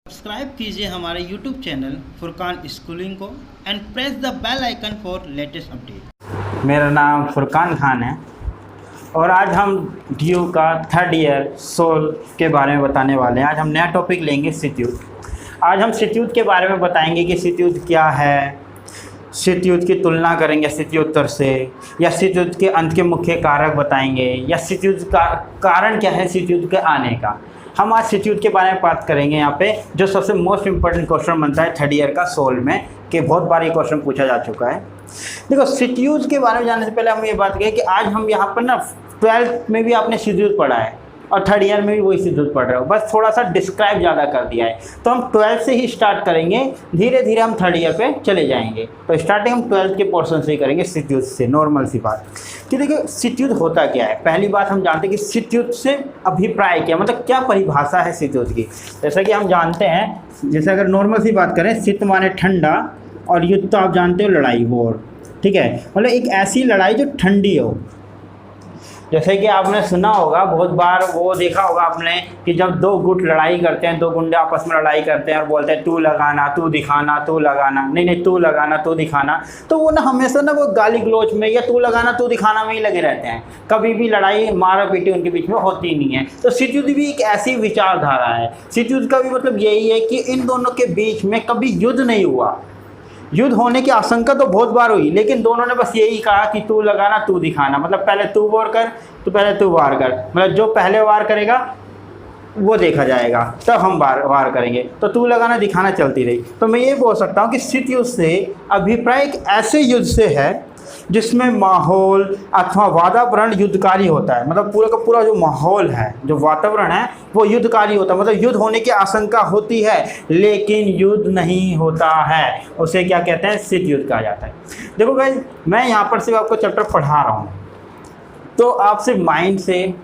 Subscribe कीजिए हमारे YouTube channel Furqan schooling को and press the bell icon for latest update. मेरा नाम फुरकान खान है और आज हम DU का थर्ड ईयर सोल के बारे में बताने वाले हैं। आज हम नया टॉपिक लेंगे सतयुग। आज हम सतयुग के बारे में बताएंगे कि सतयुग क्या है, सतयुग की तुलना करेंगे सतयुत्तर से, या सतयुग के अंत के मुख्य कारक बताएंगे, या सतयुग का कारण क्या है सतयुग के आने का। हम आज सतयुग के बारे में बात करेंगे यहाँ पे, जो सबसे मोस्ट इम्पोर्टेंट क्वेश्चन बनता है थर्ड ईयर का सोल में, कि बहुत बार ये क्वेश्चन पूछा जा चुका है। देखो, सतयुग के बारे में जानने से पहले हम ये बात करें कि आज हम यहाँ पर ना 12th में भी आपने सतयुग पढ़ा है और थर्ड ईयर में भी वही सतयुग पढ़ रहे हो, बस थोड़ा सा डिस्क्राइब ज़्यादा कर दिया है। तो हम 12th से ही स्टार्ट करेंगे, धीरे धीरे हम थर्ड ईयर पे चले जाएंगे। तो स्टार्टिंग हम 12th के पोर्शन से ही करेंगे सतयुग से। नॉर्मल सी बात कि देखिए सतयुग होता क्या है। पहली बात हम जानते हैं कि सतयुग से अभिप्राय क्या, मतलब क्या परिभाषा है सतयुग की। जैसा कि हम जानते हैं, जैसे अगर नॉर्मल सी बात करें, सित माने ठंडा और युद्ध तो आप जानते हो लड़ाई, वॉर, ठीक है। मतलब एक ऐसी लड़ाई जो ठंडी हो। जैसे कि आपने सुना होगा, बहुत बार वो देखा होगा आपने कि जब दो गुट लड़ाई करते हैं, दो गुंडे आपस में लड़ाई करते हैं और बोलते हैं तू लगाना तू दिखाना, तू लगाना नहीं तू लगाना तू दिखाना, तो वो ना हमेशा ना वो गाली गलोच में या तू लगाना तू दिखाना में ही लगे रहते हैं। कभी भी लड़ाई मारा पीटी उनके बीच में होती नहीं है। तो सतयुग भी एक ऐसी विचारधारा है। सतयुग का भी मतलब यही है कि इन दोनों के बीच में कभी युद्ध नहीं हुआ। युद्ध होने की आशंका तो बहुत बार हुई, लेकिन दोनों ने बस यही कहा कि तू लगाना तू दिखाना, मतलब पहले तू वार कर, तो पहले तू वार कर, मतलब जो पहले वार करेगा वो देखा जाएगा, तब हम वार करेंगे। तो तू लगाना दिखाना चलती रही। तो मैं ये बोल सकता हूँ कि सतयुग से अभिप्राय एक ऐसे युद्ध से है जिसमें माहौल अथवा वातावरण युद्धकारी होता है। मतलब पूरा का पूरा जो माहौल है, जो वातावरण है, वो युद्धकारी होता है। मतलब युद्ध होने की आशंका होती है लेकिन युद्ध नहीं होता है, उसे क्या कहते हैं, सतयुग कहा जाता है। देखो गाइस, मैं यहाँ पर सिर्फ आपको चैप्टर पढ़ा रहा हूँ, तो आप सिर्फ माइंड से,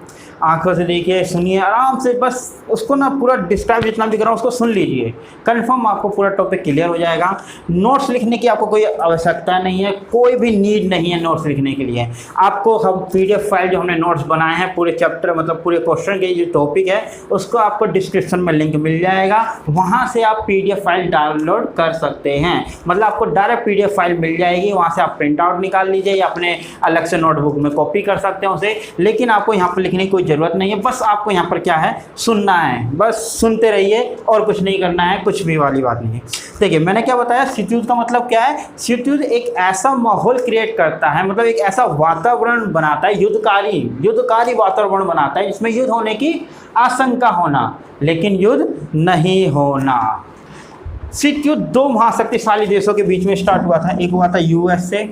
आंखों से देखिए, सुनिए आराम से, बस उसको ना पूरा डिस्क्राइब जितना भी कर रहा हूँ उसको सुन लीजिए। कंफर्म आपको पूरा टॉपिक क्लियर हो जाएगा। नोट्स लिखने की आपको कोई आवश्यकता नहीं है, कोई भी नीड नहीं है नोट्स लिखने के लिए। आपको हम PDF फाइल जो हमने नोट्स बनाए हैं पूरे चैप्टर, मतलब पूरे क्वेश्चन के जो टॉपिक है, उसको आपको डिस्क्रिप्शन में लिंक मिल जाएगा, वहाँ से आप PDF फाइल डाउनलोड कर सकते हैं। मतलब आपको डायरेक्ट PDF फाइल मिल जाएगी, वहाँ से आप प्रिंट आउट निकाल लीजिए या अपने अलग से नोटबुक में कॉपी कर सकते हैं उसे। लेकिन आपको यहाँ पर लिखने की कोई ज़रूरत नहीं है, बस आपको यहाँ पर क्या है, सुनना है, बस सुनते रहिए और कुछ नहीं करना है, कुछ भी वाली बात नहीं है। देखिए मैंने क्या बताया, सतयुग का मतलब क्या है। सतयुग एक ऐसा माहौल क्रिएट करता है, मतलब एक ऐसा वातावरण बनाता है, युद्धकारी वातावरण बनाता है जिसमें युद्ध होने की आशंका होना लेकिन युद्ध नहीं होना। सतयुग दो महाशक्तिशाली देशों के बीच में स्टार्ट हुआ था। एक हुआ था USA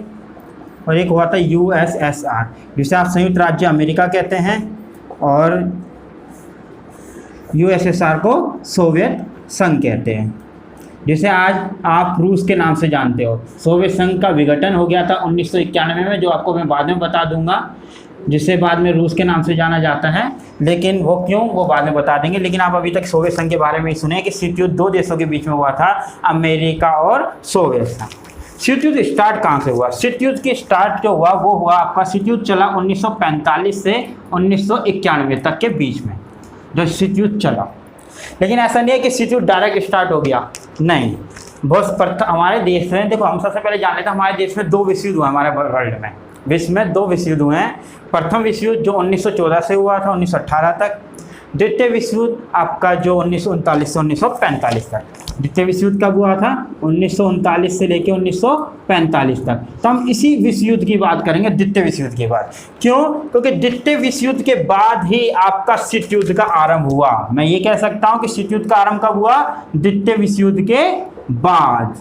और एक हुआ था USSR, जिसे आप संयुक्त राज्य अमेरिका कहते हैं, और USSR को सोवियत संघ कहते हैं, जिसे आज आप रूस के नाम से जानते हो। सोवियत संघ का विघटन हो गया था 1991 में, जो आपको मैं बाद में बता दूंगा, जिसे बाद में रूस के नाम से जाना जाता है। लेकिन वो क्यों, वो बाद में बता देंगे। लेकिन आप अभी तक सोवियत संघ के बारे में ही सुने कि सतयुग दो देशों के बीच में हुआ था, अमेरिका और सोवियत संघ। सतयुग स्टार्ट कहाँ से हुआ? सतयुग की स्टार्ट जो हुआ वो हुआ आपका, सतयुग चला 1945 से 1991 तक के बीच में जो सतयुग चला। लेकिन ऐसा नहीं है कि सतयुग डायरेक्ट स्टार्ट हो गया, नहीं। बहुत हमारे देश में, देखो हम सबसे पहले जान लेते हैं, हमारे देश में 2 विश्व युद्ध हुए। हमारे वर्ल्ड में विश्व में 2 विश्व युद्ध हुए हैं। प्रथम विश्व युद्ध जो 1914 से हुआ था 1918 तक। द्वितीय विश्व युद्ध आपका जो 1939 से 1945 तक। द्वितीय विश्व युद्ध कब हुआ था? 1939 से लेकर 1945 तक। तो हम इसी विश्व युद्ध की बात करेंगे, द्वितीय विश्व युद्ध की बात। क्यों? क्योंकि द्वितीय विश्व युद्ध के बाद ही आपका सतयुग का आरंभ हुआ। मैं ये कह सकता हूँ कि सतयुग का आरंभ कब हुआ? द्वितीय विश्व युद्ध के बाद।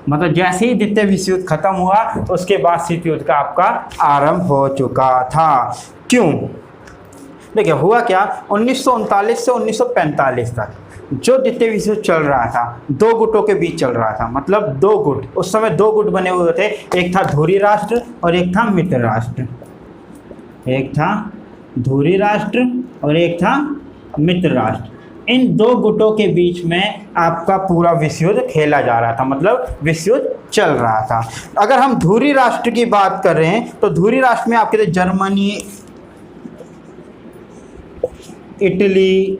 मतलब जैसे ही द्वितीय विश्व युद्ध खत्म हुआ तो उसके बाद सतयुग का आपका आरंभ हो चुका था। क्यों? देखिए हुआ क्या, 1939 से 1945 तक जो द्वितीय विश्व युद्ध चल रहा था, 2 गुटों के बीच चल रहा था। मतलब 2 गुट, उस समय 2 गुट बने हुए थे, एक था धुरी राष्ट्र और एक था मित्र राष्ट्र। एक था धुरी राष्ट्र और एक था मित्र राष्ट्र। इन 2 गुटों के बीच में आपका पूरा विश्व युद्ध खेला जा रहा था, मतलब विश्व युद्ध चल रहा था। अगर हम धुरी राष्ट्र की बात कर रहे हैं तो धुरी राष्ट्र में आपके Germany, Italy,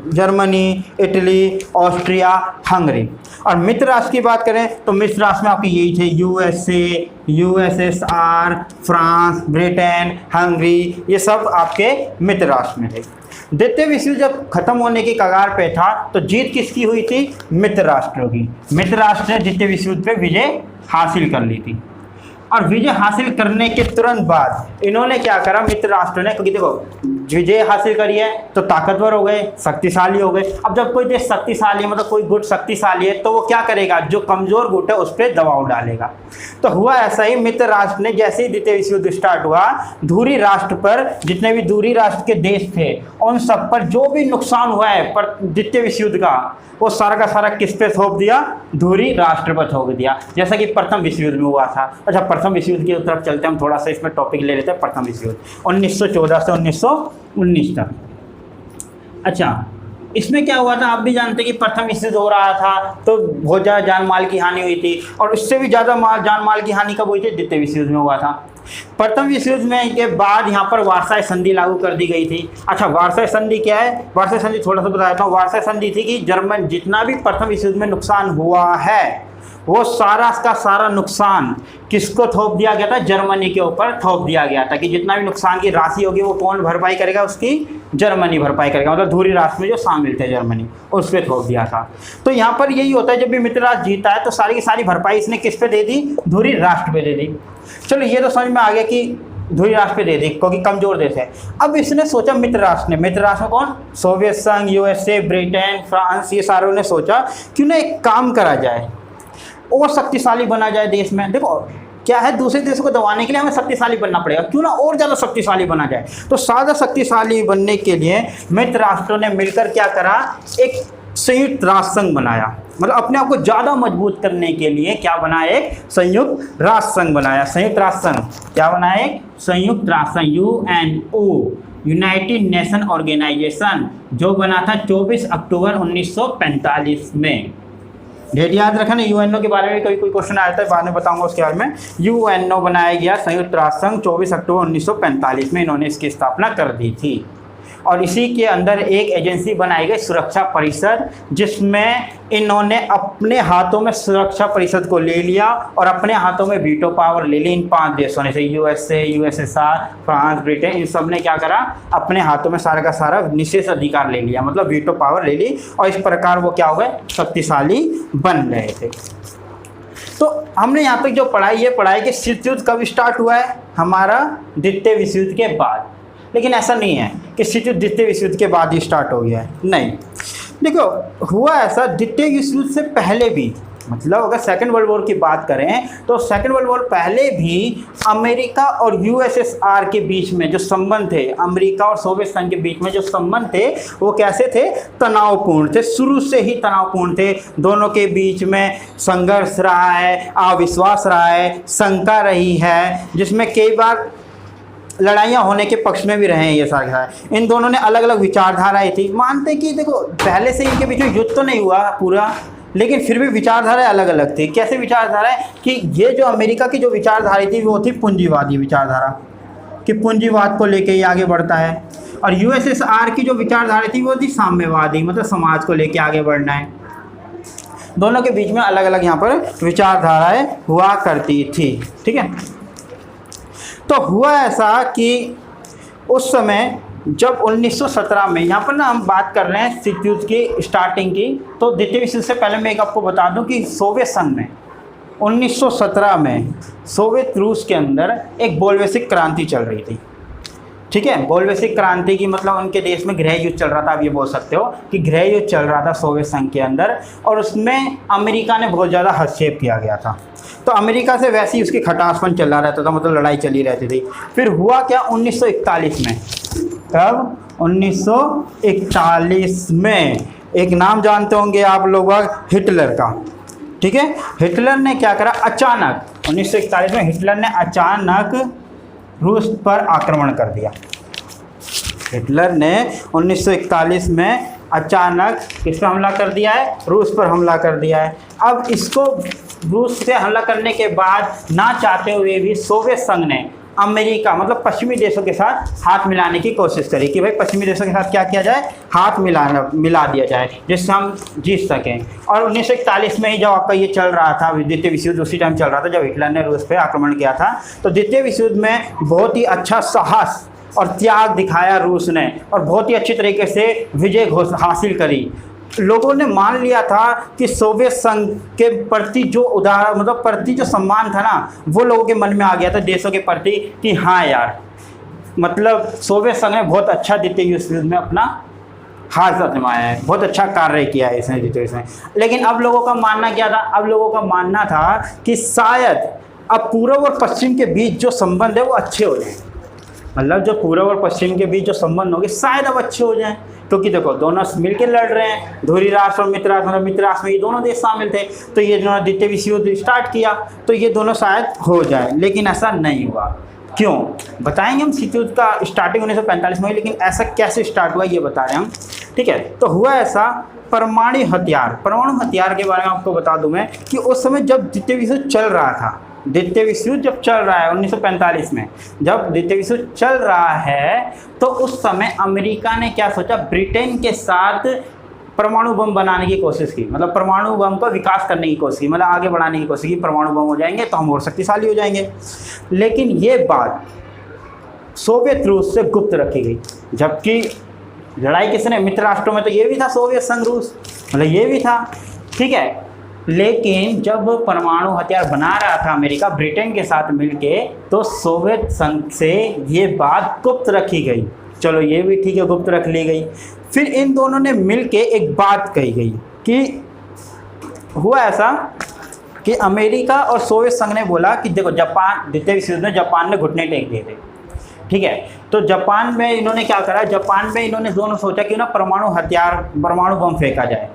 Germany, Italy, Austria, Hungary. और मित्र राष्ट्र की बात करें तो मित्र राष्ट्र में आपके यही थे, USA, USSR, France, Britain, Hungary, ये सब आपके मित्र राष्ट्र में थे। द्वितीय विश्व युद्ध जब खत्म होने की कगार पे था तो जीत किसकी हुई थी? मित्र राष्ट्रों की। मित्र राष्ट्र ने द्वितीय विश्व युद्ध पे विजय हासिल कर ली थी। और विजय हासिल करने के तुरंत बाद इन्होंने क्या करा, मित्र राष्ट्रों ने, क्योंकि देखो विजय हासिल करी है तो ताकतवर हो गए, शक्तिशाली हो गए। अब जब कोई देश शक्तिशाली है, मतलब कोई गुट शक्तिशाली है, तो वो क्या करेगा, जो कमजोर गुट है उस पर दबाव डालेगा। तो हुआ ऐसा ही, मित्र राष्ट्र ने जैसे ही द्वितीय विश्व युद्ध स्टार्ट हुआ, धुरी राष्ट्र पर, जितने भी धुरी राष्ट्र के देश थे उन सब पर जो भी नुकसान हुआ है पर द्वितीय विश्व युद्ध का, वो सारा का सारा किस पे थोप दिया? धुरी राष्ट्र पर थोप दिया, जैसा कि प्रथम विश्व युद्ध में हुआ था। अच्छा, प्रथम विश्व युद्ध की तरफ चलते हैं हम, थोड़ा सा इसमें टॉपिक ले लेते हैं। प्रथम विश्व युद्ध 1914 से 1919 तक। अच्छा, इसमें क्या हुआ था, आप भी जानते हैं कि प्रथम विश्व युद्ध हो रहा था तो बहुत ज़्यादा जान माल की हानि हुई थी, और उससे भी ज़्यादा जान माल की हानि कब हुई थी? द्वितीय विश्व युद्ध में हुआ था। प्रथम विश्व युद्ध में के बाद यहाँ पर वार्साई संधि लागू कर दी गई थी। अच्छा, वार्साई संधि क्या है? वार्साई संधि थोड़ा सा बता देता हूँ। वार्साई संधि थी कि जर्मन जितना भी प्रथम विश्व युद्ध में नुकसान हुआ है वो सारा का सारा नुकसान किसको थोप दिया गया था? जर्मनी के ऊपर थोप दिया गया था कि जितना भी नुकसान की राशि होगी वो कौन भरपाई करेगा? उसकी जर्मनी भरपाई करेगा। मतलब धुरी राष्ट्र में जो शामिल थे जर्मनी, उस पर थोप दिया था। तो यहाँ पर यही होता है, जब भी मित्र राष्ट्र जीता है तो सारी की सारी भरपाई इसने किस पे दे दी? धुरी राष्ट्र पे दे दी। चलो, ये तो समझ में आ गया कि धुरी राष्ट्र पे दे दी क्योंकि कमजोर देश है। अब इसने सोचा, मित्र राष्ट्र ने, मित्र राष्ट्र में कौन? सोवियत संघ, यूएसए, ब्रिटेन, फ्रांस, ये सारों ने सोचा क्यों ना एक काम करा जाए और शक्तिशाली बना जाए देश में। देखो क्या है, दूसरे देशों को दबाने के लिए हमें शक्तिशाली बनना पड़ेगा, क्यों ना और ज़्यादा शक्तिशाली बना जाए। तो ज़्यादा शक्तिशाली बनने के लिए मित्र राष्ट्रों ने मिलकर क्या करा, एक संयुक्त राष्ट्र संघ बनाया। मतलब अपने आप को ज़्यादा मजबूत करने के लिए क्या बनाया? एक संयुक्त राष्ट्र संघ बनाया। संयुक्त राष्ट्र संघ क्या बनाया? एक संयुक्त राष्ट्र संघ, यूएनओ, यूनाइटेड नेशन ऑर्गेनाइजेशन, जो बना था 24 अक्टूबर 1945 में। डेट याद रखना। यूएनओ के बारे में कोई क्वेश्चन आया था, बाद में बताऊंगा उसके बारे में। यूएनओ बनाया गया, संयुक्त राष्ट्र संघ, 24 अक्टूबर 1945 में इन्होंने इसकी स्थापना कर दी थी। और इसी के अंदर एक एजेंसी बनाई गई, सुरक्षा परिषद, जिसमें इन्होंने अपने हाथों में सुरक्षा परिषद को ले लिया और अपने हाथों में वीटो पावर ले ली। इन 5 देशों ने, से यूएसए, यूएसएसआर, फ्रांस, ब्रिटेन, इन सब ने क्या करा, अपने हाथों में सारा का सारा विशेष अधिकार ले लिया, मतलब वीटो पावर ले ली। और इस प्रकार वो क्या हो गए? शक्तिशाली बन रहे थे। तो हमने यहाँ पे जो पढ़ाई, ये पढ़ाई कि शीत युद्ध कब स्टार्ट हुआ है? हमारा द्वितीय विश्व युद्ध के बाद। लेकिन ऐसा नहीं है कि शीत युद्ध द्वितीय विश्व युद्ध के बाद ही स्टार्ट हो गया है, नहीं। देखो हुआ ऐसा, द्वितीय विश्व युद्ध से पहले भी, मतलब अगर सेकेंड वर्ल्ड वॉर की बात करें तो सेकेंड वर्ल्ड वॉर पहले भी अमेरिका और यूएसएसआर के बीच में जो संबंध थे, अमेरिका और सोवियत संघ के बीच में जो संबंध थे, वो कैसे थे? तनावपूर्ण थे। शुरू से ही तनावपूर्ण थे। दोनों के बीच में संघर्ष रहा है, अविश्वास रहा है, शंका रही है, जिसमें कई बार लड़ाइयाँ होने के पक्ष में भी रहे हैं। ये सारा है, इन दोनों ने अलग अलग विचारधाराएं थी। मानते कि देखो पहले से इनके बीच में युद्ध तो नहीं हुआ पूरा, लेकिन फिर भी विचारधाराएं अलग अलग थी। कैसे विचारधाराएं? कि ये जो अमेरिका की जो विचारधारा थी वो थी पूंजीवादी विचारधारा, कि पूंजीवाद को लेके ये आगे बढ़ता है। और यूएसएसआर की जो विचारधारा थी वो थी साम्यवादी, मतलब समाज को लेके आगे बढ़ना है। दोनों के बीच में अलग अलग यहाँ पर विचारधाराएं हुआ करती थी, ठीक है। तो हुआ ऐसा कि उस समय जब 1917 में, यहाँ पर ना हम बात कर रहे हैं शीत युद्ध की स्टार्टिंग की, तो द्वितीय विश्व युद्ध से पहले मैं एक आपको बता दूं कि सोवियत संघ में 1917 में सोवियत रूस के अंदर एक बोल्शेविक क्रांति चल रही थी, ठीक है। बोल्शेविक क्रांति की मतलब उनके देश में गृह युद्ध चल रहा था। आप ये बोल सकते हो कि गृह युद्ध चल रहा था सोवियत संघ के अंदर, और उसमें अमेरिका ने बहुत ज़्यादा हस्तक्षेप किया गया था। तो अमेरिका से वैसे ही उसकी खटासपन चला रहता था, मतलब लड़ाई चली रहती थी। फिर हुआ क्या 1941 में, कब? 1941 में एक नाम जानते होंगे आप लोग, हिटलर का, ठीक है। हिटलर ने क्या करा, अचानक 1941 में हिटलर ने अचानक रूस पर आक्रमण कर दिया। हिटलर ने 1941 में अचानक किस पर हमला कर दिया है? रूस पर हमला कर दिया है। अब इसको रूस से हमला करने के बाद ना चाहते हुए भी सोवियत संघ ने अमेरिका मतलब पश्चिमी देशों के साथ हाथ मिलाने की कोशिश करी कि भाई पश्चिमी देशों के साथ क्या किया जाए, हाथ मिला दिया जाए जिससे हम जीत सकें। और 1941 में ही जब आपका ये चल रहा था द्वितीय विश्व युद्ध, उसी टाइम चल रहा था जब हिटलर ने रूस पे आक्रमण किया था। तो द्वितीय विश्व युद्ध में बहुत ही अच्छा साहस और त्याग दिखाया रूस ने और बहुत ही अच्छी तरीके से विजय हासिल करी। लोगों ने मान लिया था कि सोवियत संघ के प्रति जो प्रति जो सम्मान था ना, वो लोगों के मन में आ गया था देशों के प्रति कि हाँ यार, मतलब सोवियत संघ ने बहुत अच्छा द्वितीय विश्व युद्ध में अपना हाथ आजमाया है, बहुत अच्छा कार्य किया है इसने द्वितीय विश्व में। लेकिन अब लोगों का मानना क्या था? अब लोगों का मानना था कि शायद अब पूर्व और पश्चिम के बीच जो संबंध है वो अच्छे हो जाएं, मतलब जो पूर्व और पश्चिम के बीच जो संबंध होंगे शायद अब अच्छे हो जाएं, क्योंकि देखो दोनों मिलकर लड़ रहे हैं, धुरी राष्ट्र और मित्र राष्ट्र, मतलब मित्र राष्ट्र में ये दोनों देश शामिल थे, तो ये दोनों द्वितीय विश्व युद्ध स्टार्ट किया तो ये दोनों शायद हो जाए, लेकिन ऐसा नहीं हुआ। क्यों बताएंगे हम। शीत युद्ध का स्टार्टिंग 1945 में हुई, लेकिन ऐसा कैसे स्टार्ट हुआ ये बता रहे हैं हम, ठीक है। तो हुआ ऐसा, परमाणु हथियार के बारे में आपको बता दूं मैं कि उस समय जब द्वितीय विश्व युद्ध चल रहा था, द्वितीय विश्व युद्ध जब चल रहा है 1945 में, जब द्वितीय विश्व युद्ध चल रहा है तो उस समय अमेरिका ने क्या सोचा, ब्रिटेन के साथ परमाणु बम बनाने की कोशिश की, मतलब परमाणु बम का विकास करने की कोशिश की, मतलब आगे बढ़ाने की कोशिश की, परमाणु बम हो जाएंगे तो हम और शक्तिशाली हो जाएंगे। लेकिन ये बात सोवियत रूस से गुप्त रखी गई, जबकि लड़ाई किसने, मित्र राष्ट्रों में तो ये भी था सोवियत संघ रूस, मतलब ये भी था, ठीक है। लेकिन जब परमाणु हथियार बना रहा था अमेरिका ब्रिटेन के साथ मिलके, तो सोवियत संघ से ये बात गुप्त रखी गई। चलो ये भी ठीक है, गुप्त रख ली गई। फिर इन दोनों ने मिलके एक बात कही गई कि हुआ ऐसा कि अमेरिका और सोवियत संघ ने बोला कि देखो जापान, द्वितीय विश्व युद्ध में जापान ने घुटने टेक दिए थे, ठीक है। तो जापान में इन्होंने क्या करा, जापान में इन्होंने दोनों सोचा कि ना परमाणु बम फेंका जाए,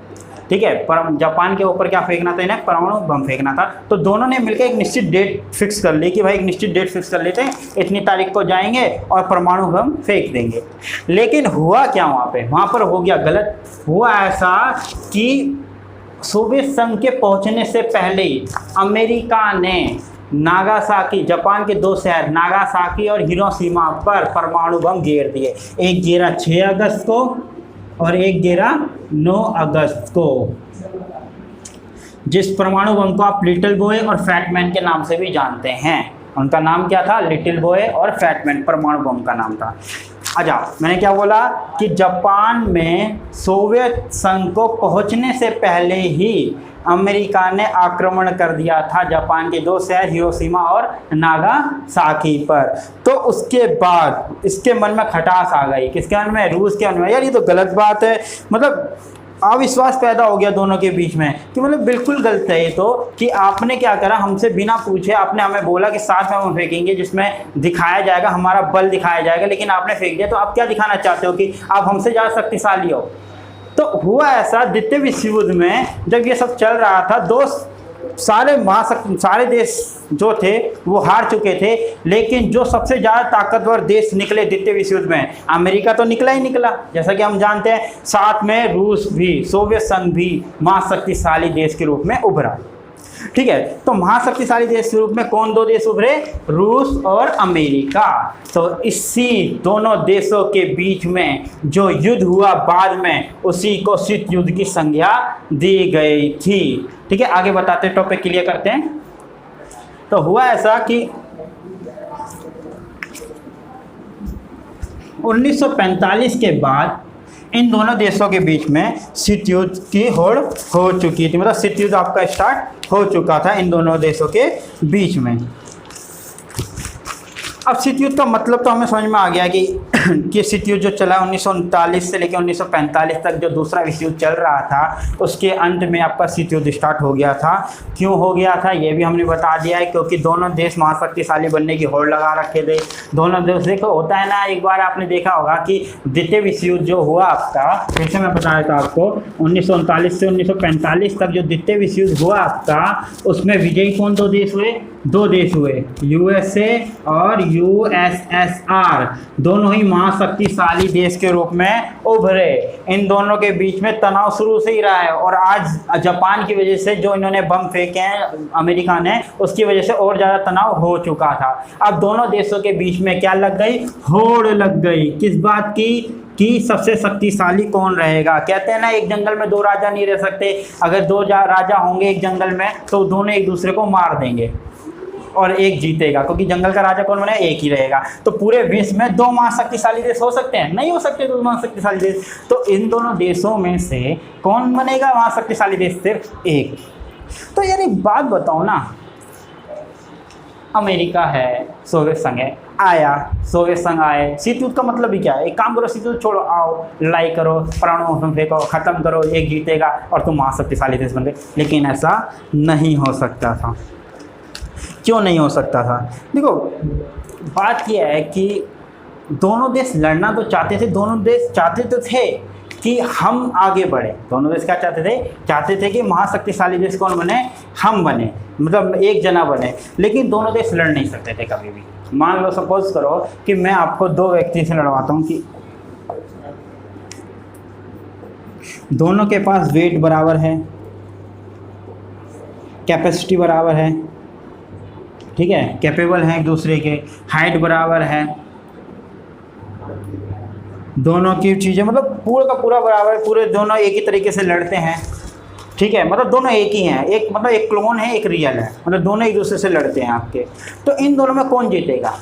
ठीक है। पर जापान के ऊपर क्या फेंकना था, इन्हें परमाणु बम फेंकना था। तो दोनों ने मिलकर एक निश्चित डेट फिक्स कर ली कि भाई एक निश्चित डेट फिक्स कर लेते हैं, इतनी तारीख को जाएंगे और परमाणु बम फेंक देंगे। लेकिन हुआ क्या वहाँ पर हो गया गलत। हुआ ऐसा कि सोवियत संघ के पहुंचने से पहले ही अमेरिका ने नागासाकी, जापान के दो शहर नागासाकी और हिरोशिमा पर परमाणु बम गिरा दिए। एक गिरा 6 अगस्त को और एक गिरा 9 अगस्त को। जिस परमाणु बम को आप लिटिल बॉय और फैटमैन के नाम से भी जानते हैं, उनका नाम क्या था, लिटिल बॉय और फैटमैन परमाणु बम का नाम था। अच्छा, मैंने क्या बोला कि जापान में सोवियत संघ को पहुंचने से पहले ही अमेरिका ने आक्रमण कर दिया था जापान के 2 शहर हिरोशिमा और नागासाकी पर। तो उसके बाद इसके मन में खटास आ गई, किसके मन में, रूस के मन में, यार ये तो गलत बात है, मतलब अविश्वास पैदा हो गया दोनों के बीच में कि मतलब बिल्कुल गलत है ये तो, कि आपने क्या करा, हमसे बिना पूछे आपने हमें बोला कि साथ में हम फेंकेंगे जिसमें दिखाया जाएगा, हमारा बल दिखाया जाएगा, लेकिन आपने फेंक दिया। तो आप क्या दिखाना चाहते हो कि आप हमसे ज़्यादा शक्तिशाली हो। तो हुआ ऐसा, द्वितीय विश्व युद्ध में जब ये सब चल रहा था, सारे देश जो थे वो हार चुके थे, लेकिन जो सबसे ज़्यादा ताकतवर देश निकले द्वितीय विश्व युद्ध में, अमेरिका तो निकला ही निकला, जैसा कि हम जानते हैं, साथ में रूस भी, सोवियत संघ भी महाशक्तिशाली देश के रूप में उभरा, ठीक है। तो महाशक्तिशाली देश के रूप में कौन 2 देश उभरे, रूस और अमेरिका। तो इसी दोनों देशों के बीच में जो युद्ध हुआ बाद में, उसी को शीत युद्ध की संज्ञा दी गई थी, ठीक है। आगे बताते हैं, टॉपिक क्लियर करते हैं। तो हुआ ऐसा कि 1945 के बाद इन दोनों देशों के बीच में शीत युद्ध की होड़ हो चुकी थी, मतलब शीत युद्ध आपका स्टार्ट हो चुका था इन दोनों देशों के बीच में। अब शीत युद्ध का मतलब तो हमें समझ में आ गया कि शीत युद्ध जो चला 1939 से लेकर 1945 तक जो दूसरा विश्व युद्ध चल रहा था, उसके अंत में आपका शीत युद्ध स्टार्ट हो गया था। क्यों हो गया था ये भी हमने बता दिया है, क्योंकि दोनों देश महाशक्तिशाली बनने की होड़ लगा रखे थे। दोनों देश, देखो होता है ना, एक बार आपने देखा होगा कि द्वितीय विश्व युद्ध जो हुआ आपका, जैसे मैं बता रहा था आपको, 1939 से 1945 तक जो द्वितीय विश्व युद्ध हुआ आपका, उसमें विजयी कौन 2 देश हुए, 2 देश हुए, यूएसए और यूएसएसआर, दोनों ही महाशक्तिशाली देश के रूप में उभरे। इन दोनों के बीच में तनाव शुरू से ही रहा है, और आज जापान की वजह से जो इन्होंने बम फेंके हैं अमेरिका ने, उसकी वजह से और ज़्यादा तनाव हो चुका था। अब दोनों देशों के बीच में क्या लग गई? होड़ लग गई। किस बात की? कि सबसे शक्तिशाली कौन रहेगा। कहते हैं ना, एक जंगल में दो राजा नहीं रह सकते। अगर दो राजा होंगे एक जंगल में तो दोनों एक दूसरे को मार देंगे और एक जीतेगा, क्योंकि जंगल का राजा कौन बने? एक ही रहेगा। तो पूरे विश्व में दो महाशक्तिशाली देश हो सकते हैं? नहीं हो सकते दो महाशक्तिशाली देश। तो इन दोनों देशों में से कौन बनेगा महाशक्तिशाली देश? सिर्फ एक। तो यार एक बात बताओ ना, अमेरिका है, सोवियत संघ है, आया, सोवियत संघ आए, शीत युद्ध का मतलब ही क्या है? एक काम करो, शीत युद्ध छोड़ो, आओ लड़ाई करो, परमाणु बम फेंको, खत्म करो, एक जीतेगा और तुम महाशक्तिशाली देश बन गए। लेकिन ऐसा नहीं हो सकता था। क्यों नहीं हो सकता था? देखो, बात यह है कि दोनों देश लड़ना तो चाहते थे, दोनों देश चाहते तो थे कि हम आगे बढ़े। दोनों देश क्या चाहते थे? चाहते थे कि महाशक्तिशाली देश कौन बने? हम बने, मतलब एक जना बने। लेकिन दोनों देश लड़ नहीं सकते थे कभी भी। मान लो, सपोज करो कि मैं आपको दो व्यक्ति से लड़वाता हूँ कि दोनों के पास वेट बराबर है, कैपेसिटी बराबर है, ठीक है, कैपेबल हैं एक दूसरे के, हाइट बराबर है, दोनों की चीज़ें मतलब पूरा का पूरा बराबर है, पूरे दोनों एक ही तरीके से लड़ते हैं, ठीक है, मतलब दोनों एक ही हैं, एक मतलब एक क्लोन है एक रियल है, मतलब दोनों एक दूसरे से लड़ते हैं आपके। तो इन दोनों में कौन जीतेगा?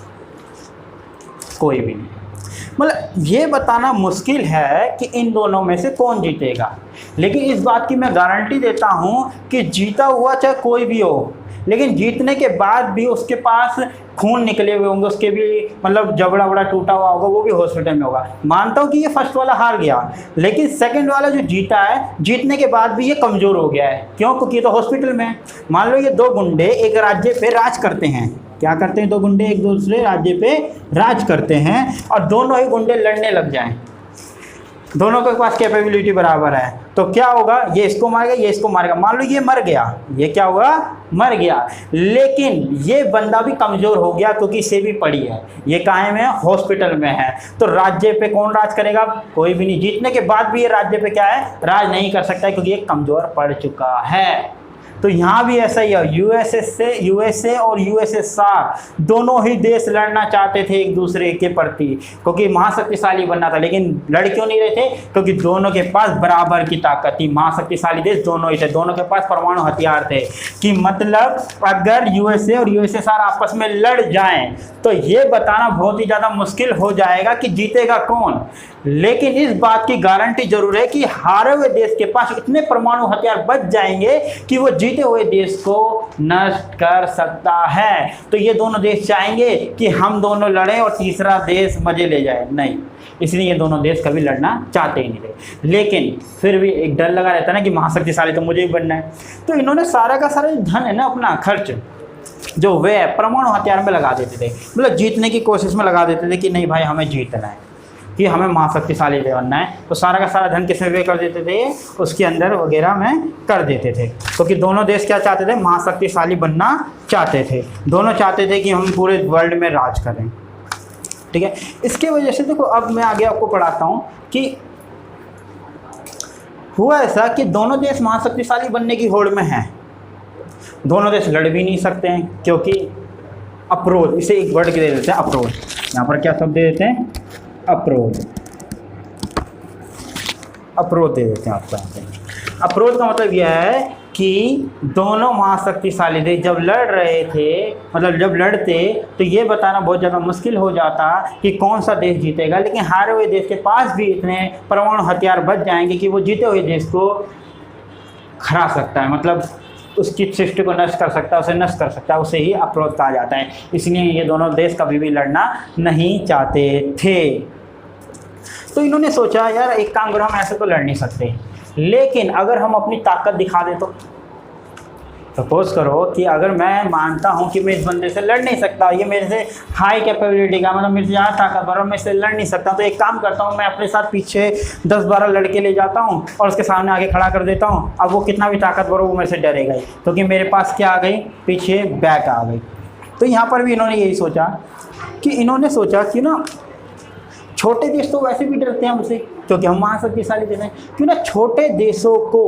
कोई भी नहीं। मतलब ये बताना मुश्किल है कि इन दोनों में से कौन जीतेगा। लेकिन इस बात की मैं गारंटी देता हूँ कि जीता हुआ चाहे कोई भी हो, लेकिन जीतने के बाद भी उसके पास खून निकले हुए होंगे, उसके भी मतलब जबड़ा वड़ा टूटा हुआ होगा, वो भी हॉस्पिटल में होगा। मानता हूँ कि ये फर्स्ट वाला हार गया, लेकिन सेकंड वाला जो जीता है, जीतने के बाद भी ये कमज़ोर हो गया है। क्यों? क्योंकि ये तो हॉस्पिटल में है। मान लो ये दो गुंडे एक राज्य पे राज करते हैं। क्या करते हैं? दो गुंडे एक दूसरे राज्य पे राज करते हैं और दोनों ही गुंडे लड़ने लग जाएं, दोनों के पास कैपेबिलिटी बराबर है, तो क्या होगा? ये इसको मारेगा, ये इसको मारेगा। मान लो ये मर गया, ये क्या होगा? मर गया। लेकिन ये बंदा भी कमज़ोर हो गया क्योंकि इसे भी पड़ी है, ये कायम है, हॉस्पिटल में है। तो राज्य पे कौन राज करेगा? कोई भी नहीं। जीतने के बाद भी ये राज्य पे क्या है? राज नहीं कर सकता है, क्योंकि ये कमज़ोर पड़ चुका है। तो यहाँ भी ऐसा ही है। यूएसए और यूएसएसआर दोनों ही देश लड़ना चाहते थे एक दूसरे के प्रति, क्योंकि महाशक्तिशाली बनना था। लेकिन लड़ क्यों नहीं रहे थे? क्योंकि दोनों के पास बराबर की ताकत थी। महाशक्तिशाली देश दोनों ही थे, दोनों के पास परमाणु हथियार थे। कि मतलब अगर यूएसए और यूएसएसआर आपस में लड़ जाएं तो ये बताना बहुत ही ज़्यादा मुश्किल हो जाएगा कि जीतेगा कौन। लेकिन इस बात की गारंटी जरूर है कि हारे हुए देश के पास इतने परमाणु हथियार बच जाएंगे कि वो जीते हुए देश को नष्ट कर सकता है। तो ये दोनों देश चाहेंगे कि हम दोनों लड़ें और तीसरा देश मजे ले जाए? नहीं। इसलिए ये दोनों देश कभी लड़ना चाहते ही नहीं थे। लेकिन फिर भी एक डर लगा रहता है ना कि महाशक्तिशाली तो मुझे ही बनना है। तो इन्होंने सारा का सारा धन है ना, अपना खर्च जो वे परमाणु हथियार में लगा देते थे, मतलब जीतने की कोशिश में लगा देते थे कि नहीं भाई हमें जीतना है, कि हमें महाशक्तिशाली बनना है। तो सारा का सारा धन किस में वे कर देते थे? उसके अंदर वगैरह में कर देते थे। क्योंकि दोनों देश क्या चाहते थे? महाशक्तिशाली बनना चाहते थे। दोनों चाहते थे कि हम पूरे वर्ल्ड में राज करें, ठीक है। इसके वजह से देखो, अब मैं आगे आपको पढ़ाता हूँ कि हुआ ऐसा कि दोनों देश महाशक्तिशाली बनने की होड़ में हैं। दोनों देश लड़ भी नहीं सकते हैं क्योंकि अप्रोच, इसे एक वर्ड के दे देते हैं अप्रोच। यहाँ पर क्या शब्द दे देते हैं? अप्रोच। अप्रोच दे देते हैं आपको यहाँ पे। अप्रोच का मतलब यह है कि दोनों महाशक्तिशाली देश जब लड़ रहे थे, मतलब जब लड़ते, तो ये बताना बहुत ज़्यादा मुश्किल हो जाता कि कौन सा देश जीतेगा। लेकिन हारे हुए देश के पास भी इतने परमाणु हथियार बच जाएंगे कि वो जीते हुए देश को हरा सकता है, मतलब उसकी सृष्टि को नष्ट कर सकता है, उसे नष्ट कर सकता है। उसे ही अप्रोच कहा जाता है। इसलिए ये दोनों देश कभी भी लड़ना नहीं चाहते थे। तो इन्होंने सोचा यार एक काम करो, हम ऐसे तो लड़ नहीं सकते, लेकिन अगर हम अपनी ताकत दिखा दें तो। सपोज करो कि अगर मैं मानता हूं कि मैं इस बंदे से लड़ नहीं सकता, ये मेरे से हाई कैपेबिलिटी का, मतलब मेरे से ज़्यादा ताकतवर है, मैं इससे लड़ नहीं सकता, तो एक काम करता हूं, मैं अपने साथ पीछे 10-12 लड़के ले जाता हूं और उसके सामने आगे खड़ा कर देता हूं। अब वो कितना भी ताकतवर हो, वो मेरे से डरेगा ही, क्योंकि मेरे पास क्या आ गई? पीछे बैक आ गई। तो यहाँ पर भी इन्होंने यही सोचा कि ना छोटे देश तो वैसे भी डरते हैं हमसे क्योंकि हम महाशक्तिशाली देश हैं। क्यों ना छोटे देशों को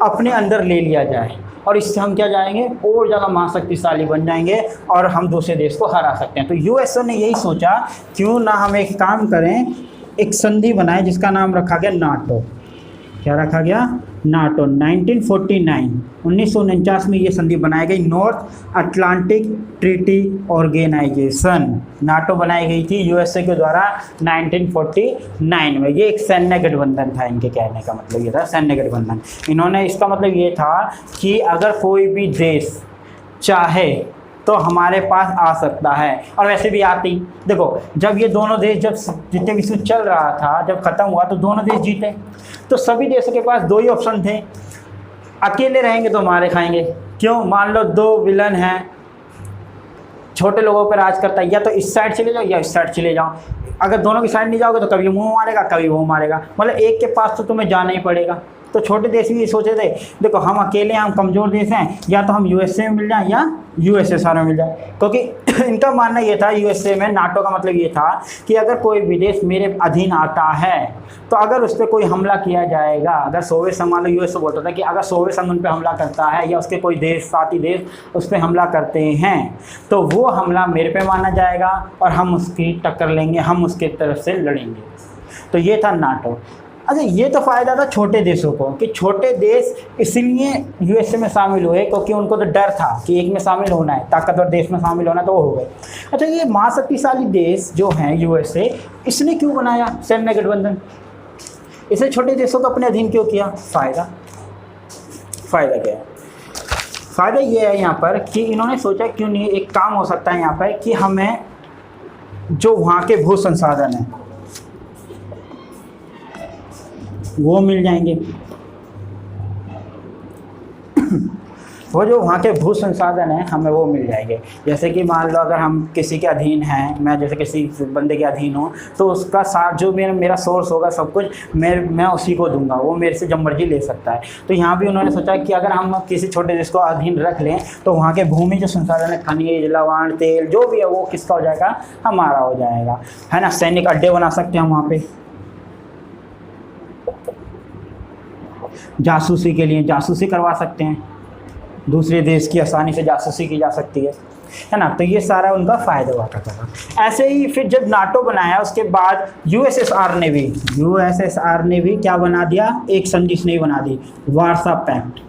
अपने अंदर ले लिया जाए और इससे हम क्या जाएंगे और ज़्यादा महाशक्तिशाली बन जाएंगे और हम दूसरे देश को हरा सकते हैं। तो यूएसए ने यही सोचा क्यों ना हम एक काम करें, एक संधि बनाए जिसका नाम रखा गया नाटो। क्या रखा गया? नाटो। 1949 में ये संधि बनाई गई, North Atlantic Treaty Organization. NATO बनाई गई थी यूएसए के द्वारा 1949 में। ये एक सैन्य गठबंधन था, इनके कहने का मतलब ये था सैन्य गठबंधन। इन्होंने इसका मतलब ये था कि अगर कोई भी देश चाहे तो हमारे पास आ सकता है, और वैसे भी आती। देखो जब ये दोनों देश, जब जितने विश्व चल रहा था, जब ख़त्म हुआ तो दोनों देश जीते, तो सभी देशों के पास दो ही ऑप्शन थे, अकेले रहेंगे तो मारे खाएंगे। क्यों? मान लो दो विलन हैं, छोटे लोगों पर राज करता है, या तो इस साइड चले जाओ या इस साइड चले जाओ। अगर दोनों की साइड नहीं जाओगे तो कभी मुँह मारेगा कभी वो मारेगा, मतलब एक के पास तो तुम्हें जाना ही पड़ेगा। तो छोटे देश भी ये सोचे थे, देखो हम अकेले हैं, हम कमज़ोर देश हैं, या तो हम यूएसए में मिल जाएं या यूएसएसआर में मिल जाए। क्योंकि इनका मानना ये था, यूएसए में नाटो का मतलब ये था कि अगर कोई विदेश मेरे अधीन आता है तो अगर उस पर कोई हमला किया जाएगा, अगर सोवियत संघ, मान लो यूएसए बोलता था कि अगर सोवियत संघ उन पर हमला करता है या उसके कोई देश, साथी देश उस पर हमला करते हैं तो वो हमला मेरे पे माना जाएगा और हम उसकी टक्कर लेंगे, हम उसके तरफ से लड़ेंगे। तो ये था नाटो। अच्छा, ये तो फ़ायदा था छोटे देशों को कि छोटे देश इसलिए यूएसए में शामिल हुए क्योंकि उनको तो डर था कि एक में शामिल होना है, ताकतवर देश में शामिल होना, तो वो हो गए। अच्छा, ये महाशक्तिशाली देश जो हैं यूएसए, इसने क्यों बनाया सैन्य गठबंधन? इसे छोटे देशों को अपने अधीन क्यों किया? फ़ायदा क्या है? फ़ायदा ये है यहाँ पर कि इन्होंने सोचा क्यों नहीं एक काम हो सकता है यहाँ पर कि हमें जो वहाँ के भू संसाधन हैं वो मिल जाएंगे। वो जो वहाँ के भू संसाधन हैं हमें वो मिल जाएंगे। जैसे कि मान लो अगर हम किसी के अधीन हैं, मैं जैसे किसी बंदे के अधीन हूँ, तो उसका साथ जो मेरा सोर्स होगा सब कुछ मैं उसी को दूंगा, वो मेरे से जब मर्जी ले सकता है। तो यहाँ भी उन्होंने सोचा कि अगर हम किसी छोटे देश को अधीन रख लें तो वहाँ के भूमि जो संसाधन है, खनिज, लवण, तेल जो भी है वो किसका हो जाएगा? हमारा हो जाएगा, है ना। सैनिक अड्डे बना सकते हैं वहाँ पर, जासूसी के लिए जासूसी करवा सकते हैं, दूसरे देश की आसानी से जासूसी की जा सकती है ना। तो ये सारा उनका फ़ायदा हुआ करता था। ऐसे ही फिर जब नाटो बनाया उसके बाद यूएसएसआर ने भी क्या बना दिया? एक संधि इसने बना दी, वार्सा पैक्ट।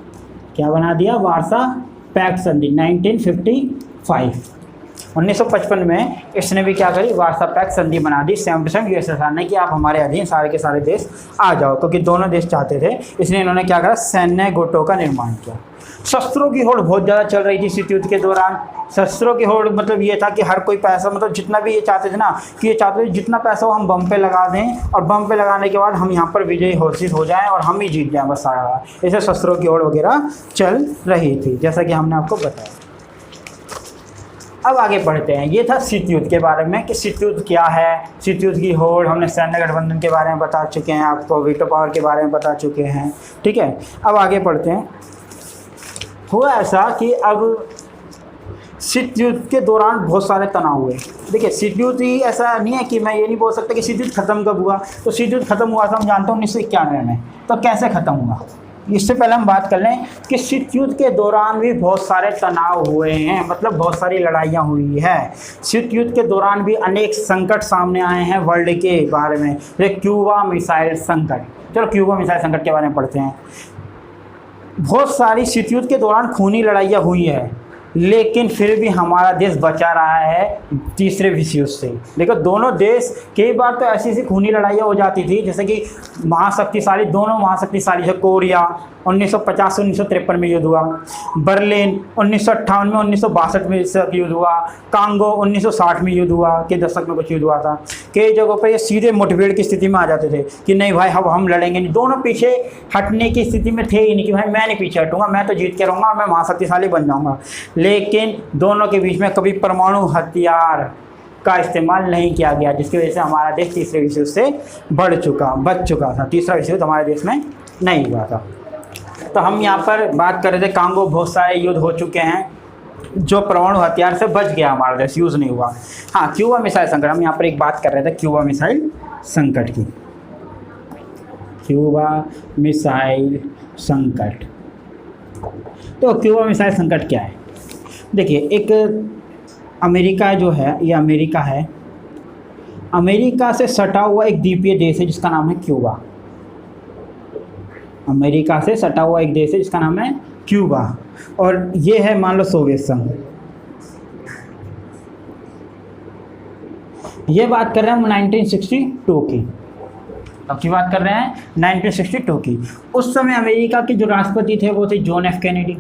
क्या बना दिया? वार्सा पैक्ट संधि 1955। 1955 में इसने भी क्या करी? वार्सा पैक्ट संधि बना दी सेम टू सेम यूएसएसआर ने कि आप हमारे अधीन सारे के सारे देश आ जाओ, क्योंकि दोनों देश चाहते थे। इसलिए इन्होंने क्या करा? सैन्य गुटों का निर्माण किया। शस्त्रों की होड़ बहुत ज़्यादा चल रही थी शीत युद्ध के दौरान। शस्त्रों की होड़ मतलब ये था कि हर कोई पैसा, मतलब जितना भी ये चाहते थे ना कि ये चाहते थे जितना पैसा हो हम बम पे लगा दें और बम पे लगाने के बाद हम यहाँ पर विजयी घोषित हो जाएं और हम ही जीत जाएं, बस सारा। ऐसे शस्त्रों की होड़ वगैरह चल रही थी, जैसा कि हमने आपको बताया। अब आगे बढ़ते हैं। ये था शीत युद्ध के बारे में कि शीत युद्ध क्या है, शीत युद्ध की होड़, हमने सैन्य गठबंधन के बारे में बता चुके हैं, आपको वीटो पावर के बारे में बता चुके हैं, ठीक है। अब आगे बढ़ते हैं। हुआ ऐसा कि अब शीत युद्ध के दौरान बहुत सारे तनाव हुए। देखिए शीत युद्ध ही ऐसा नहीं है कि मैं ये नहीं बोल सकता कि शीत युद्ध खत्म कब हुआ। तो शीत युद्ध खत्म हुआ था हम जानते हैं 1991 में। तो कैसे ख़त्म हुआ, इससे पहले हम बात कर लें कि शीत युद्ध के दौरान भी बहुत सारे तनाव हुए हैं, मतलब बहुत सारी लड़ाइयाँ हुई है। शीत युद्ध के दौरान भी अनेक संकट सामने आए हैं वर्ल्ड के बारे में, जैसे क्यूबा मिसाइल संकट। चलो क्यूबा मिसाइल संकट के बारे में पढ़ते हैं। बहुत सारी शीत युद्ध के दौरान खूनी लड़ाइयाँ हुई है, लेकिन फिर भी हमारा देश बचा रहा है तीसरे विश्व युद्ध से। देखो दोनों देश कई बार तो ऐसी खूनी लड़ाइयाँ हो जाती थी, जैसे कि महाशक्तिशाली, दोनों महाशक्तिशाली है। कोरिया 1950 से 1953 में युद्ध हुआ, बर्लिन 1958 में 1962 में युद्ध हुआ, कांगो 1960 में युद्ध हुआ, के दशक में कुछ युद्ध हुआ था। कई जगहों पर ये सीधे मुठभेड़ की स्थिति में आ जाते थे कि नहीं भाई अब हम लड़ेंगे नहीं। दोनों पीछे हटने की स्थिति में थे ही नहीं कि भाई मैं नहीं पीछे हटूंगा, मैं तो जीत के रहूँगा और मैं महाशक्तिशाली बन जाऊँगा। लेकिन दोनों के बीच में कभी परमाणु हथियार का इस्तेमाल नहीं किया गया, जिसकी वजह से हमारा देश तीसरे विश्व युद्ध से बच चुका था। तीसरा विश्व युद्ध हमारे देश में नहीं हुआ था। तो हम यहाँ पर बात कर रहे थे कांगो, बहुत सारे युद्ध हो चुके हैं, जो परमाणु हथियार से बच गया हमारा देश, यूज़ नहीं हुआ। हाँ, क्यूबा मिसाइल संकट, हम यहाँ पर एक बात कर रहे थे क्यूबा मिसाइल संकट की। क्यूबा मिसाइल संकट, तो क्यूबा मिसाइल संकट क्या है? देखिए, एक अमेरिका जो है, ये अमेरिका है, अमेरिका से सटा हुआ एक द्वीपीय देश है जिसका नाम है क्यूबा। अमेरिका से सटा हुआ एक देश है जिसका नाम है क्यूबा, और ये है मान लो सोवियत संघ। ये बात कर रहे हैं हम 1962 की, अब की बात कर रहे हैं 1962 की। उस समय अमेरिका के जो राष्ट्रपति थे वो थे जॉन एफ कैनेडी,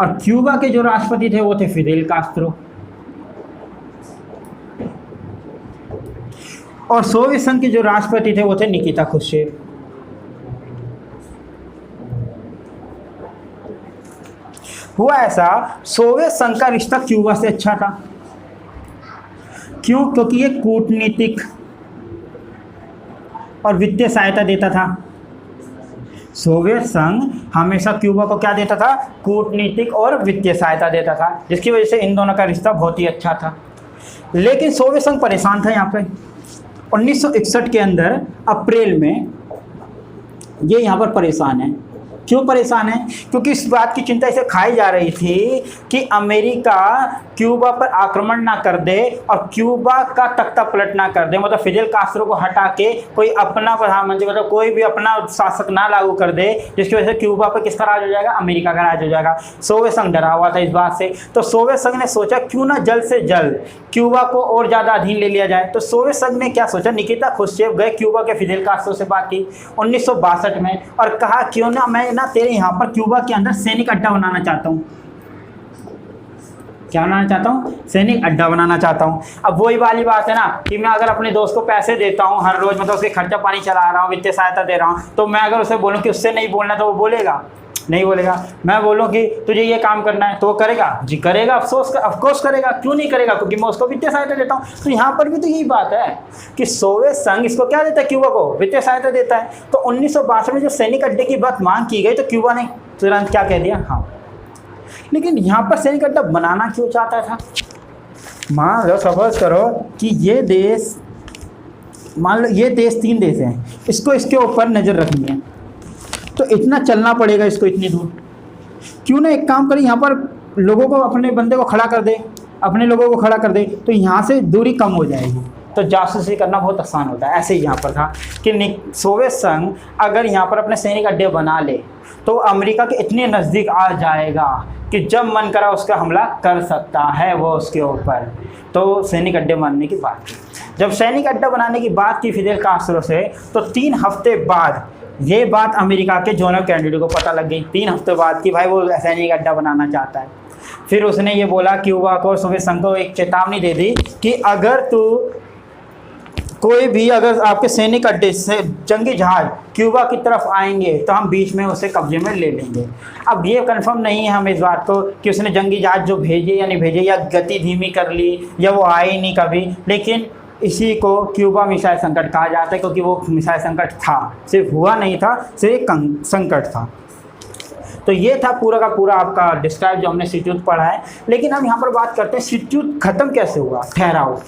और क्यूबा के जो राष्ट्रपति थे वो थे फिदेल कास्त्रो, और सोवियत संघ के जो राष्ट्रपति थे वो थे निकिता खुश्चेव। हुआ ऐसा, सोवियत संघ का रिश्ता क्यूबा से अच्छा था। क्यों? क्योंकि ये कूटनीतिक और वित्तीय सहायता देता था। सोवियत संघ हमेशा क्यूबा को क्या देता था? कूटनीतिक और वित्तीय सहायता देता था, जिसकी वजह से इन दोनों का रिश्ता बहुत ही अच्छा था। लेकिन सोवियत संघ परेशान था। यहाँ पे 1961 के अंदर अप्रैल में ये यहाँ पर परेशान है। क्यों परेशान है? क्योंकि इस बात की चिंता इसे खाई जा रही थी कि अमेरिका क्यूबा पर आक्रमण ना कर दे और क्यूबा का तख्ता पलट ना कर दे, मतलब फिदेल कास्त्रो को हटा के कोई अपना प्रधानमंत्री, मतलब कोई भी अपना शासक ना लागू कर दे, जिसकी वजह से क्यूबा पर किसका राज हो जाएगा? अमेरिका का राज हो जाएगा। सोवियत संघ डरा हुआ था इस बात से, तो सोवियत संघ ने सोचा क्यों ना जल्द से जल्द क्यूबा को और ज़्यादा अधीन ले लिया जाए। तो सोवियत संघ ने क्या सोचा, निकिता खुश्चेव गए क्यूबा के फिदेल कास्त्रो से बात की 1962 में और कहा क्यों ना मैं ना तेरे यहाँ पर क्यूबा के अंदर सैनिक अड्डा बनाना चाहता हूँ। क्या बनाना चाहता हूँ? सैनिक अड्डा बनाना चाहता हूँ। अब वही वाली बात है ना कि मैं अगर अपने दोस्त को पैसे देता हूँ हर रोज़, मतलब उसके खर्चा पानी चला रहा हूँ, वित्तीय सहायता दे रहा हूँ, तो मैं अगर उसे बोलूँ कि उससे नहीं बोलना तो वो बोलेगा? नहीं बोलेगा। मैं बोलूँ कि तुझे ये काम करना है तो वो करेगा? जी करेगा, ऑफकोर्स करेगा। क्यों नहीं करेगा? क्योंकि मैं उसको वित्तीय सहायता देता हूँ। तो यहाँ पर भी तो यही बात है कि सोवियत संघ इसको क्या देता है? क्यूबा को वित्तीय सहायता देता है। तो 1962 में जो सैनिक अड्डे की बात मांग की गई तो क्यूबा ने तुरंत क्या कह दिया? हाँ। लेकिन यहाँ पर सैनिक अड्डा बनाना क्यों चाहता था? मान लो, सपोज करो कि ये देश, मान लो ये देश 3 देश हैं, इसको इसके ऊपर नज़र रखनी है तो इतना चलना पड़ेगा इसको, इतनी दूर। क्यों ना एक काम करें, यहाँ पर लोगों को, अपने बंदे को खड़ा कर दे, अपने लोगों को खड़ा कर दे, तो यहाँ से दूरी कम हो जाएगी, तो जासूसी करना बहुत आसान होता है। ऐसे ही यहाँ पर था कि सोवियत संघ अगर यहाँ पर अपने सैनिक अड्डे बना ले तो अमेरिका के इतने नज़दीक आ जाएगा कि जब मन करा उसका हमला कर सकता है वो उसके ऊपर। तो सैनिक अड्डे बनाने की बात की। जब सैनिक अड्डा बनाने की बात की फिदेल कास्त्रो से, तो 3 हफ्ते बाद ये बात अमेरिका के जॉन एफ कैनेडी को पता लग गई। 3 हफ्ते बाद कि भाई वो सैनिक अड्डा बनाना चाहता है। फिर उसने ये बोला क्यूबा को, सोवियत संघ को एक चेतावनी दे दी कि अगर तू कोई भी, अगर आपके सैनिक अड्डे से जंगी जहाज क्यूबा की तरफ आएंगे तो हम बीच में उसे कब्जे में ले लेंगे। अब ये कंफर्म नहीं है हम इस बात को कि उसने जंगी जहाज जो भेजे या नहीं भेजे, या गति धीमी कर ली, या वो आए ही नहीं कभी। लेकिन इसी को क्यूबा मिसाइल संकट कहा जाता है, क्योंकि वो मिसाइल संकट था, सिर्फ हुआ नहीं था, सिर्फ एक संकट था। तो ये था पूरा का पूरा आपका डिस्क्राइब जो हमने सिट्यूट पढ़ा है। लेकिन हम यहाँ पर बात करते हैं सिट्यूट खत्म कैसे हुआ, ठहराव।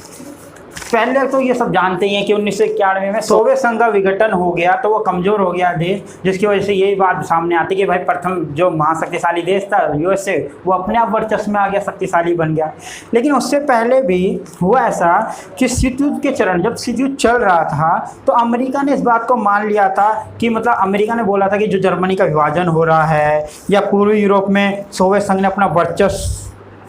पहले तो ये सब जानते ही हैं कि 1991 में सोवियत संघ का विघटन हो गया, तो वो कमज़ोर हो गया देश, जिसकी वजह से यही बात सामने आती है कि भाई प्रथम जो महाशक्तिशाली देश था यूएसए, वो अपने आप वर्चस्व में आ गया, शक्तिशाली बन गया। लेकिन उससे पहले भी हुआ ऐसा कि सिट्यूट के चरण, जब सिट्यूट चल रहा था तो अमेरिका ने इस बात को मान लिया था कि, मतलब अमेरिका ने बोला था कि जो जर्मनी का विभाजन हो रहा है या पूर्वी यूरोप में सोवियत संघ ने अपना वर्चस्व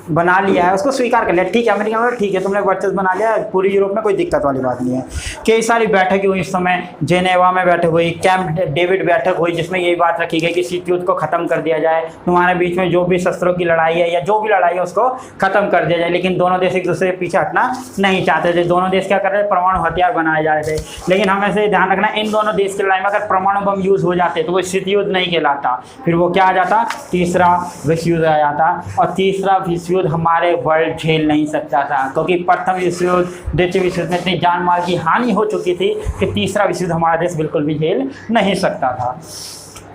बना लिया है, उसको स्वीकार कर लिया। ठीक है, अमेरिका में ठीक है, तुमने वर्चस्व बना लिया, पूरी यूरोप में कोई दिक्कत वाली बात नहीं है। कई सारी बैठकें हुई इस समय, जेनेवा में बैठक हुई, कैंप डेविड बैठक हुई, जिसमें यही बात रखी गई कि सिट्यूट को ख़त्म कर दिया जाए, तुम्हारे बीच में जो भी शस्त्रों की लड़ाई है या जो भी लड़ाई है उसको ख़त्म कर दिया जाए। लेकिन दोनों देश एक दूसरे के पीछे हटना नहीं चाहते थे। दोनों देश क्या कर रहे थे? परमाणु हथियार बनाए जा रहे थे। लेकिन हमें से ध्यान रखना, इन दोनों देश की लड़ाई में अगर परमाणु बम यूज़ हो जाते तो वो सिट्यूट नहीं कहलाता, फिर वो क्या आ जाता? तीसरा विश्व युद्ध आ जाता। और तीसरा विश्व युद्ध हमारे झेल नहीं सकता था, क्योंकि प्रथम विश्व युद्ध, द्वितीय विश्व युद्ध में इतनी जान माल की हानि हो चुकी थी कि तीसरा विश्व युद्ध हमारा देश बिल्कुल भी झेल नहीं सकता था।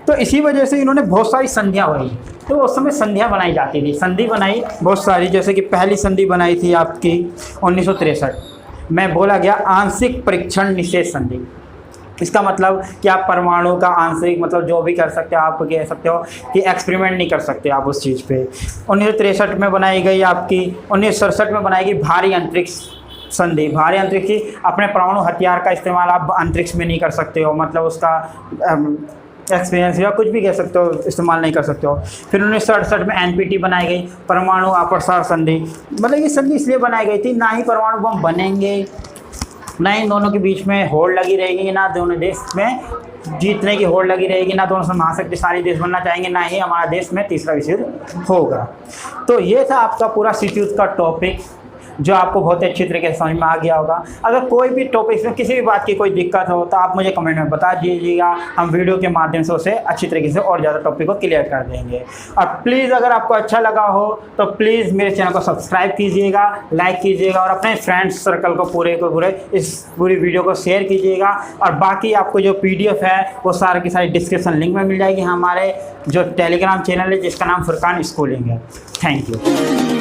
तो इसी वजह से इन्होंने बहुत सारी संधियाँ बनाई। तो उस समय संधियाँ बनाई जाती थी, संधि बनाई बहुत सारी, जैसे कि पहली संधि बनाई थी आपकी 1963 में, बोला गया आंशिक परीक्षण निषेध संधि। इसका मतलब कि आप परमाणु का आंशिक मतलब जो भी कर सकते हो, आप कह सकते हो कि एक्सपेरिमेंट नहीं कर सकते आप उस चीज़ पे। 1963 में बनाई गई आपकी, 1967 में बनाई गई भारी अंतरिक्ष संधि। भारी अंतरिक्ष की अपने परमाणु हथियार का इस्तेमाल आप अंतरिक्ष में नहीं कर सकते हो, मतलब उसका एक्सपीरियंस या कुछ भी कह सकते हो, इस्तेमाल नहीं कर सकते हो। फिर 1967 में NPT बनाई गई, परमाणु अप्रसार संधि। मतलब ये संधि इसलिए बनाई गई थी, ना ही परमाणु बम बनेंगे, ना इन दोनों के बीच में होड़ लगी रहेगी, ना दोनों देश में जीतने की होड़ लगी रहेगी, ना दोनों महाशक्तिशाली देश बनना चाहेंगे, ना ही हमारा देश में तीसरा विश्व युद्ध होगा। तो ये था आपका पूरा शिशुयुद्ध का टॉपिक, जो आपको बहुत अच्छी तरीके से समझ में आ गया होगा। अगर कोई भी टॉपिक में किसी भी बात की कोई दिक्कत हो तो आप मुझे कमेंट में बता दीजिएगा, हम वीडियो के माध्यम से उसे अच्छी तरीके से और ज़्यादा टॉपिक को क्लियर कर देंगे। और प्लीज़ अगर आपको अच्छा लगा हो तो प्लीज़ मेरे चैनल को सब्सक्राइब कीजिएगा, लाइक कीजिएगा और अपने फ्रेंड्स सर्कल को पूरे इस पूरी वीडियो को शेयर कीजिएगा। और बाकी आपको जो PDF है वो सारे की सारी डिस्क्रिप्शन लिंक में मिल जाएगी, हमारे जो टेलीग्राम चैनल है जिसका नाम फुरकान स्कूलिंग है। Thank you.